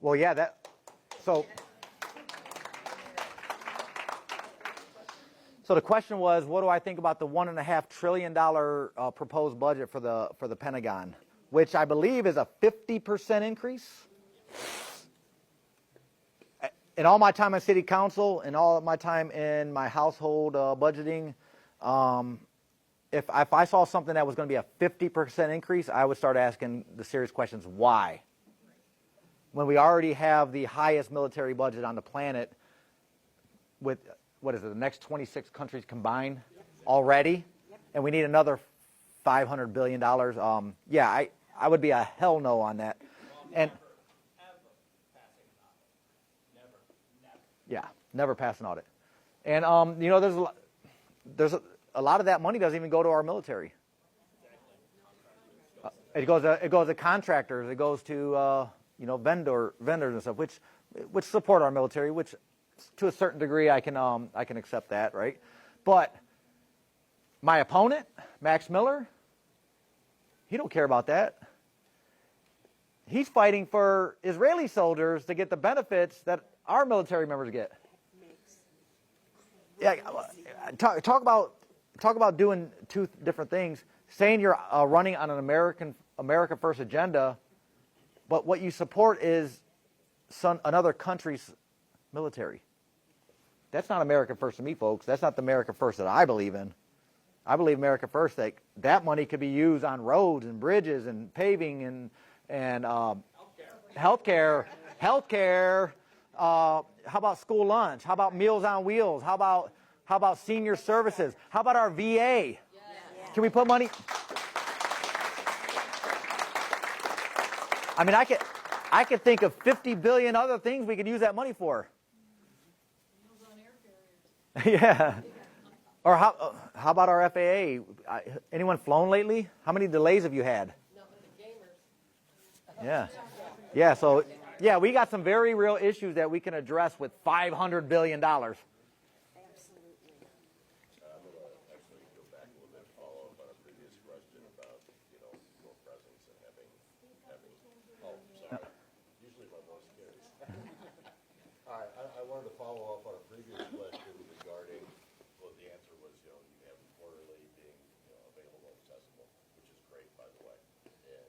Well, yeah, so the question was, what do I think about the $1.5 trillion proposed budget for the Pentagon, which I believe is a 50% increase. In all my time on city council and all of my time in my household budgeting, if I saw something that was going to be a 50% increase, I would start asking the serious questions, why? When we already have the highest military budget on the planet with, what is it, the next 26 countries combined already, and we need another $500 billion. Yeah, I would be a hell no on that. And yeah, never pass an audit. And you know, there's a lot of that money doesn't even go to our military. It goes to contractors. It goes to you know, vendors and stuff, which support our military, which to a certain degree I can accept that, right? But my opponent, Max Miller, he don't care about that. He's fighting for Israeli soldiers to get the benefits that our military members get. Yeah, talk about doing two different things. Saying you're running on an America First agenda, but what you support is another country's military. That's not America First to me, folks. That's not the America First that I believe in. I believe America First, that money could be used on roads and bridges and paving and healthcare. How about school lunch? How about Meals on Wheels? How about senior services? How about our VA? Can we put money? I mean, I could think of 50 billion other things we could use that money for. Yeah. Or how about our FAA? Anyone flown lately? How many delays have you had? Yeah. Yeah, so, yeah, we got some very real issues that we can address with $500 billion. Absolutely. I'm going to actually go back a little bit and follow up on a previous question about, you know, your presence and having oh, sorry. Usually my voice carries. All right, I wanted to follow up on a previous question regarding, well, the answer was, you know, you have quarterly being, you know, available, accessible, which is great, by the way. And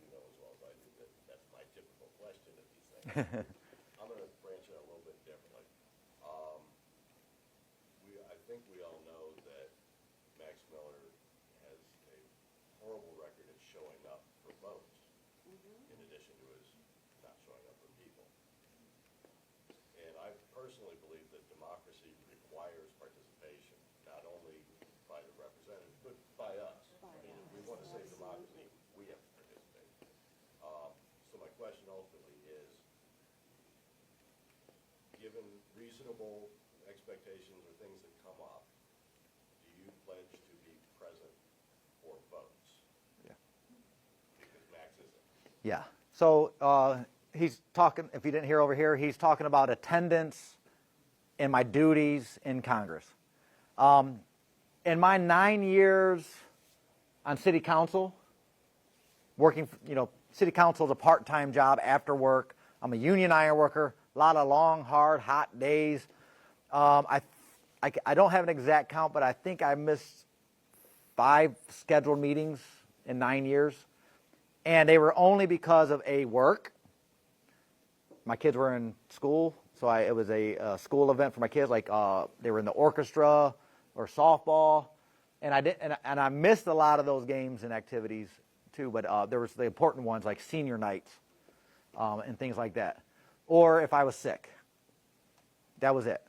you know as well as I do that that's my typical question of these things. I'm going to branch it a little bit differently. I think we all know that Max Miller has a horrible record of showing up for votes, in addition to his not showing up for people. And I personally believe that democracy requires participation, not only by the representatives, but by us. I mean, if we want to save democracy, we have to participate. So my question ultimately is, given reasonable expectations or things that come up, do you pledge to be present for votes? Yeah. Because Max isn't. Yeah. So he's talking, if you didn't hear over here, he's talking about attendance and my duties in Congress. In my 9 years on city council, working, you know, city council is a part-time job after work. I'm a union iron worker, a lot of long, hard, hot days. I don't have an exact count, but I think I missed 5 scheduled meetings in 9 years. And they were only because of work. My kids were in school, so it was a school event for my kids, like they were in the orchestra or softball. And I missed a lot of those games and activities too, but there was the important ones like senior nights and things like that. Or if I was sick. That was it.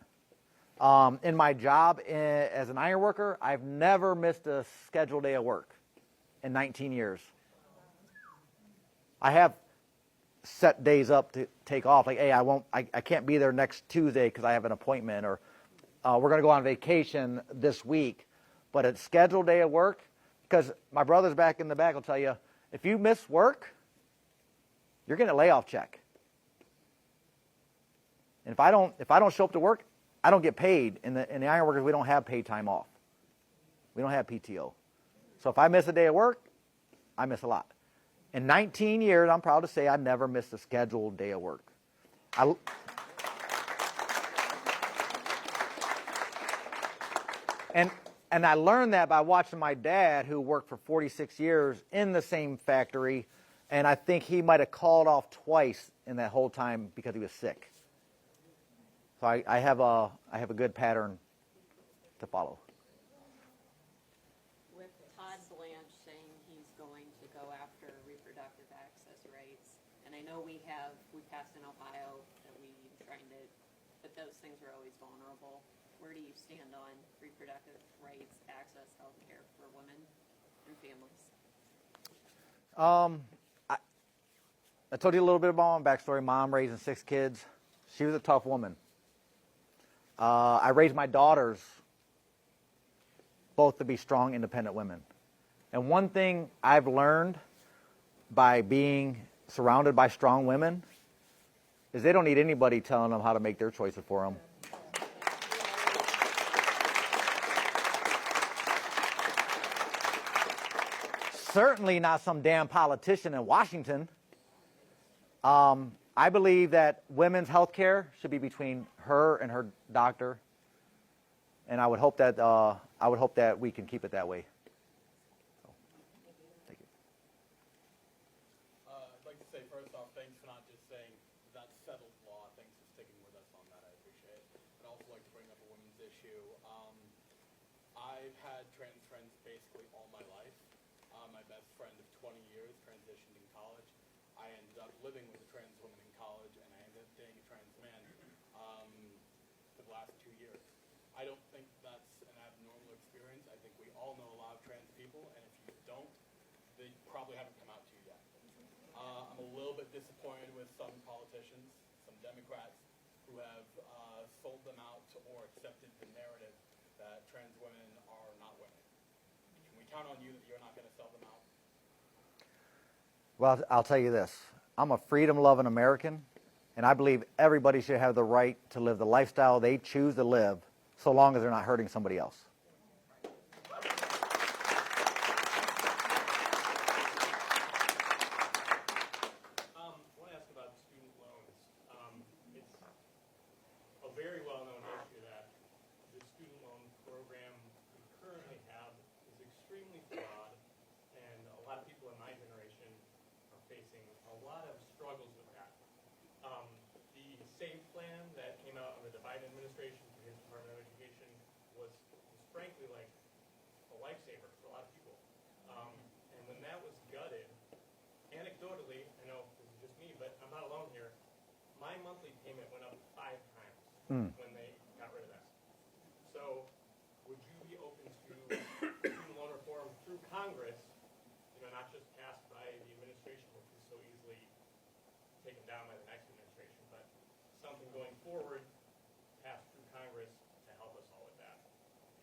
In my job as an iron worker, I've never missed a scheduled day of work in 19 years. I have set days up to take off. Like, hey, I can't be there next Tuesday because I have an appointment, or we're going to go on vacation this week. But a scheduled day of work, because my brother's back in the back will tell you, if you miss work, you're getting a layoff check. And if I don't show up to work, I don't get paid. In the iron workers, we don't have paid time off. We don't have PTO. So if I miss a day of work, I miss a lot. In 19 years, I'm proud to say I never missed a scheduled day of work. I, and I learned that by watching my dad, who worked for 46 years in the same factory, and I think he might have called off twice in that whole time because he was sick. So I have a good pattern to follow. With Todd Blanche saying he's going to go after reproductive access rights, and I know we passed in Ohio that we trying to, but those things are always vulnerable. Where do you stand on reproductive rights, access, health care for women and families? I told you a little bit about my backstory. Mom raising 6 kids. She was a tough woman. I raised my daughters both to be strong, independent women. And one thing I've learned by being surrounded by strong women is they don't need anybody telling them how to make their choices for them. Certainly not some damn politician in Washington. I believe that women's health care should be between her and her doctor, and I would hope that we can keep it that way. So, thank you. I'd like to say first off, thanks for not just saying that's settled law. Thanks for sticking with us on that. I appreciate it. I'd also like to bring up a women's issue. I've had trans friends basically all my life. My best friend of 20 years transitioned in college. I ended up living with a trans woman in college, and I ended up dating a trans man for the last 2 years. I don't think that's an abnormal experience. I think we all know a lot of trans people, and if you don't, they probably haven't come out to you yet. I'm a little bit disappointed with some politicians, some Democrats, who have sold them out or accepted the narrative that trans women are not women. Can we count on you that you're not going to sell them out? Well, I'll tell you this. I'm a freedom-loving American, and I believe everybody should have the right to live the lifestyle they choose to live, so long as they're not hurting somebody else. I want to ask about student loans. It's a very well-known issue that the student loan program we currently have is extremely flawed, and a lot of people in my generation are facing a lot of struggles with that. The SAVE plan that came out under the Biden administration for his Department of Education was frankly like a lifesaver for a lot of people. And when that was gutted, anecdotally, I know this is just me, but I'm not alone here, my monthly payment went up 5 times when they got rid of that. So would you be open to student loan reform through Congress, not just passed by the administration, which is so easily taken down by the next administration, but something going forward passed through Congress to help us all with that?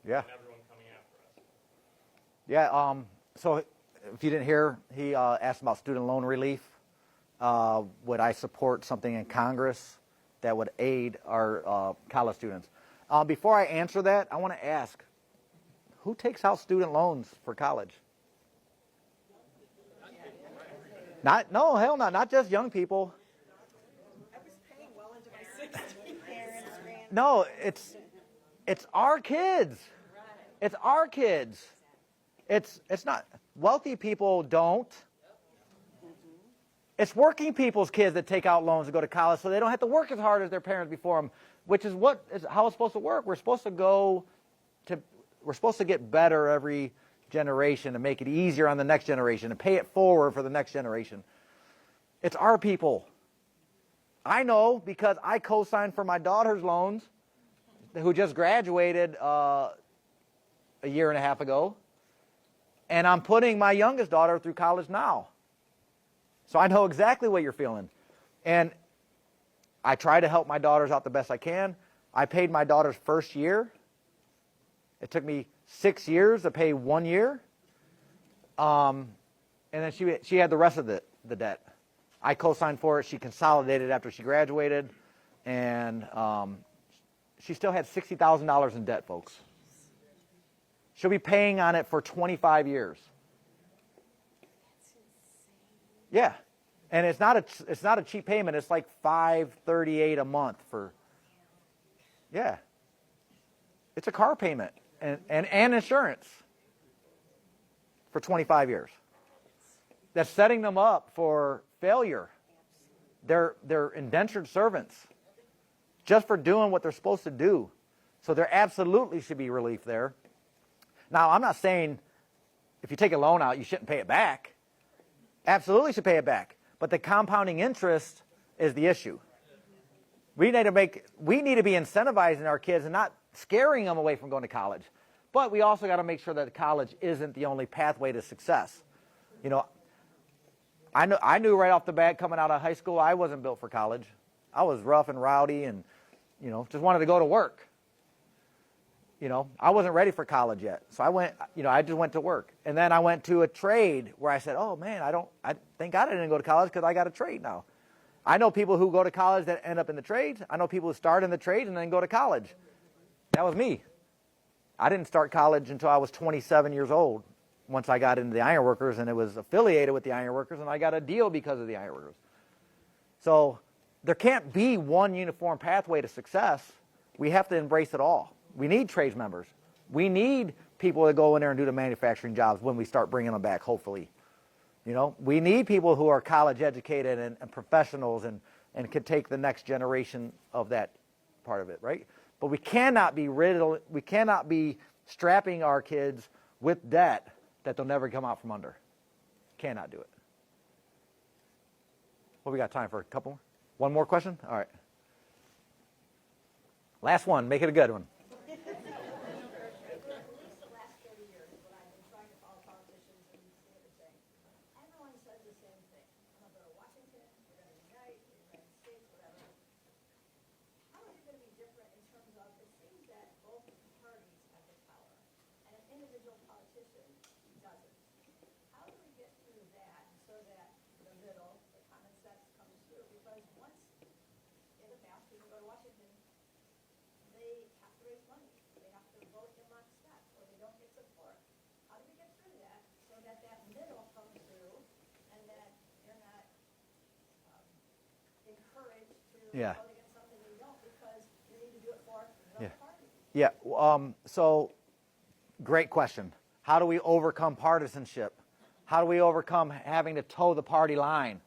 Yeah. And everyone coming after us. Yeah, so if you didn't hear, he asked about student loan relief. Would I support something in Congress that would aid our college students? Before I answer that, I want to ask, who takes out student loans for college? No, hell no, not just young people. I was paying well into my 60s. Parents ran. No, it's our kids. It's our kids. It's not, wealthy people don't. It's working people's kids that take out loans to go to college so they don't have to work as hard as their parents before them, which is how it's supposed to work. We're supposed to get better every generation to make it easier on the next generation and pay it forward for the next generation. It's our people. I know because I co-signed for my daughter's loans, who just graduated a year and a half ago, and I'm putting my youngest daughter through college now. So I know exactly what you're feeling. And I try to help my daughters out the best I can. I paid my daughter's first year. It took me 6 years to pay 1 year. And then she had the rest of the debt. I co-signed for it. She consolidated after she graduated. And she still had $60,000 in debt, folks. She'll be paying on it for 25 years. Yeah. And it's not a cheap payment. It's like $538 a month for, yeah. It's a car payment and insurance for 25 years. That's setting them up for failure. They're indentured servants just for doing what they're supposed to do. So there absolutely should be relief there. Now, I'm not saying if you take a loan out, you shouldn't pay it back. Absolutely should pay it back. But the compounding interest is the issue. We need to be incentivizing our kids and not scaring them away from going to college. But we also got to make sure that college isn't the only pathway to success. You know, I knew right off the bat coming out of high school I wasn't built for college. I was rough and rowdy and, you know, just wanted to go to work. You know, I wasn't ready for college yet. So I just went to work. And then I went to a trade where I said, oh man, I thank God I didn't go to college because I got a trade now. I know people who go to college that end up in the trades. I know people who start in the trades and then go to college. That was me. I didn't start college until I was 27 years old. Once I got into the ironworkers and it was affiliated with the ironworkers and I got a deal because of the ironworkers. So there can't be one uniform pathway to success. We have to embrace it all. We need trades members. We need people that go in there and do the manufacturing jobs when we start bringing them back, hopefully. You know, we need people who are college educated and professionals and can take the next generation of that part of it, right? But we cannot be strapping our kids with debt that they'll never come out from under. Cannot do it. Well, we got time for a couple more. One more question? All right. Last one. Make it a good one. Yeah. Yeah. So, great question. How do we overcome partisanship? How do we overcome having to toe the party line?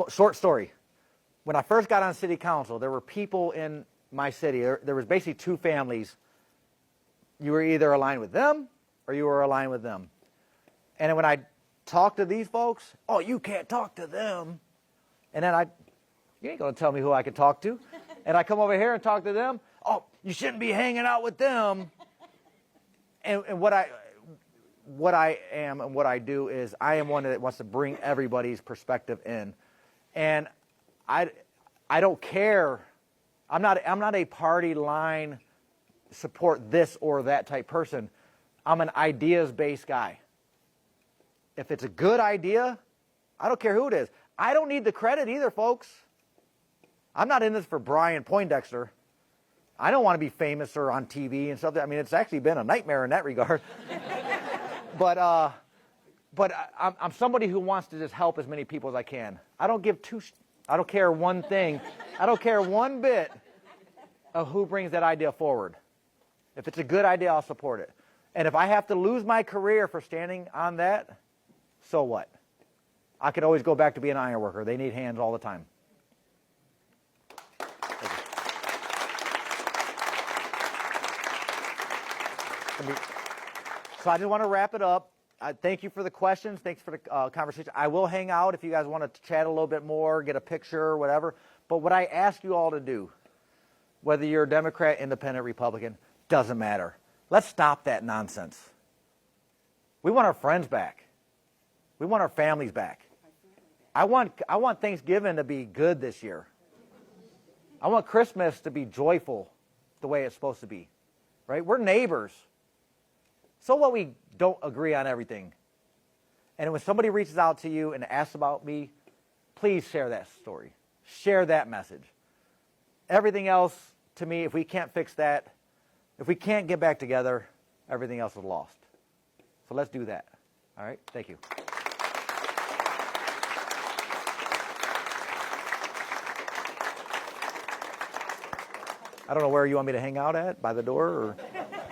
Short story. When I first got on city council, there were people in my city. There was basically two families. You were either aligned with them or you were aligned with them. And when I talked to these folks, oh, you can't talk to them. And then you ain't going to tell me who I can talk to. And I come over here and talk to them. Oh, you shouldn't be hanging out with them. And what I am and what I do is I am one that wants to bring everybody's perspective in. And I don't care. I'm not a party line support this or that type person. I'm an ideas-based guy. If it's a good idea, I don't care who it is. I don't need the credit either, folks. I'm not in this for Brian Poindexter. I don't want to be famous or on TV and stuff. I mean, it's actually been a nightmare in that regard. But I'm somebody who wants to just help as many people as I can. I don't care one thing. I don't care one bit of who brings that idea forward. If it's a good idea, I'll support it. And if I have to lose my career for standing on that, so what? I could always go back to being an iron worker. They need hands all the time. So I just want to wrap it up. Thank you for the questions. Thanks for the conversation. I will hang out if you guys want to chat a little bit more, get a picture, or whatever. But what I ask you all to do, whether you're a Democrat, Independent, Republican, doesn't matter. Let's stop that nonsense. We want our friends back. We want our families back. I want Thanksgiving to be good this year. I want Christmas to be joyful the way it's supposed to be. Right? We're neighbors. So what we don't agree on everything. And when somebody reaches out to you and asks about me, please share that story. Share that message. Everything else, to me, if we can't fix that, if we can't get back together, everything else is lost. So let's do that. All right? Thank you. I don't know where you want me to hang out at, by the door, or?